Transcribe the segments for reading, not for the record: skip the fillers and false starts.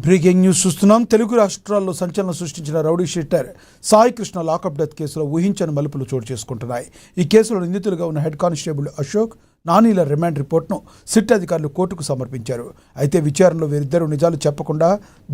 Breaking news చూస్తున్నాం. తెలుగు రాష్ట్రాల్లో సంచలనం సృష్టించిన rowdy sheeter Sai Krishna lockup death కేసులో ఊహించని మలుపులు చోటు చేసుకుంటున్నాయి. ఈ కేసులో నిందితులుగా ఉన్న హెడ్ కానిస్టేబుల్ అశోక్, నానీల రిమాండ్ రిపోర్ట్ను సిట్ అధికారులు కోర్టుకు సమర్పించారు. అయితే విచారణలో వీరిద్దరూ నిజాలు చెప్పకుండా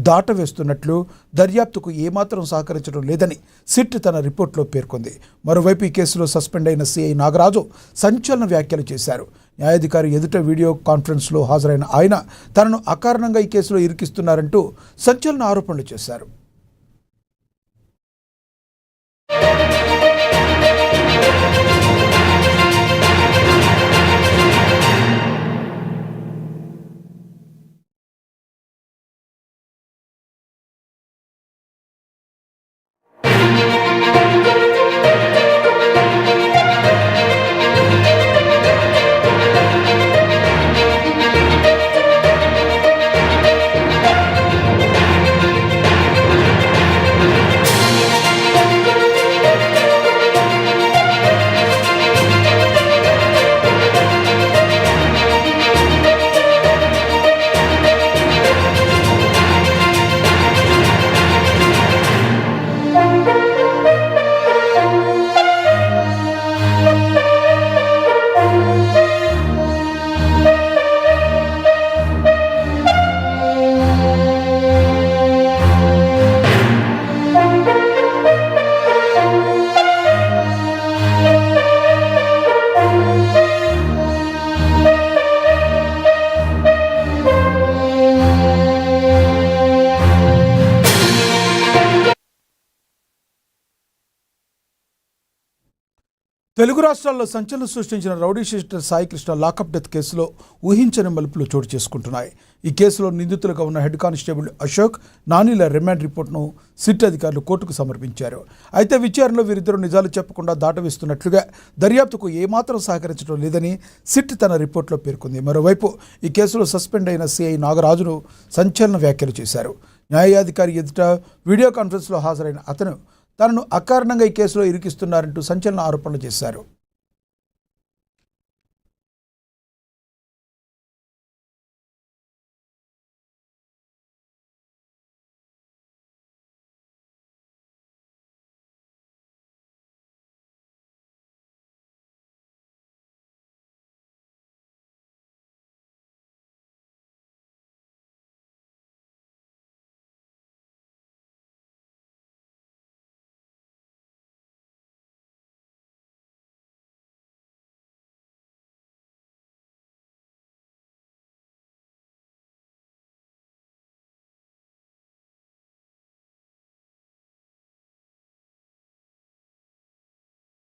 దాటవేస్తున్నట్లు, దర్యాప్తుకు ఏమాత్రం సహకరించడం లేదని సిట్ తన రిపోర్ట్లో పేర్కొంది. మరోవైపు ఈ కేసులో సస్పెండ్ అయిన సిఐ నాగరాజు సంచలన వ్యాఖ్యలు చేశారు. న్యాయాధికారి ఎదుట వీడియో కాన్ఫరెన్స్లో హాజరైన ఆయన తనను అకారణంగా ఈ కేసులో ఇరికిస్తున్నారంటూ సంచలన ఆరోపణలు చేశారు. తెలుగు రాష్ట్రాల్లో సంచలనం సృష్టించిన rowdy sheeter Sai Krishna lockup death కేసులో ఊహించని మలుపులు చోటు చేసుకుంటున్నాయి. ఈ కేసులో నిందితులుగా ఉన్న హెడ్ కానిస్టేబుల్ అశోక్, నానీల రిమాండ్ రిపోర్ట్ను సిట్ అధికారులు కోర్టుకు సమర్పించారు. అయితే విచారణలో వీరిద్దరూ నిజాలు చెప్పకుండా దాటవేస్తున్నట్లుగా, దర్యాప్తుకు ఏమాత్రం సహకరించడం లేదని సిట్ తన రిపోర్ట్లో పేర్కొంది. మరోవైపు ఈ కేసులో సస్పెండ్ అయిన సిఐ నాగరాజును సంచలన వ్యాఖ్యలు చేశారు. న్యాయాధికారి ఎదుట వీడియో కాన్ఫరెన్స్లో హాజరైన అతను తనను అకారణంగా ఈ కేసులో ఇరికిస్తున్నారంటూ సంచలన ఆరోపణలు చేశారు.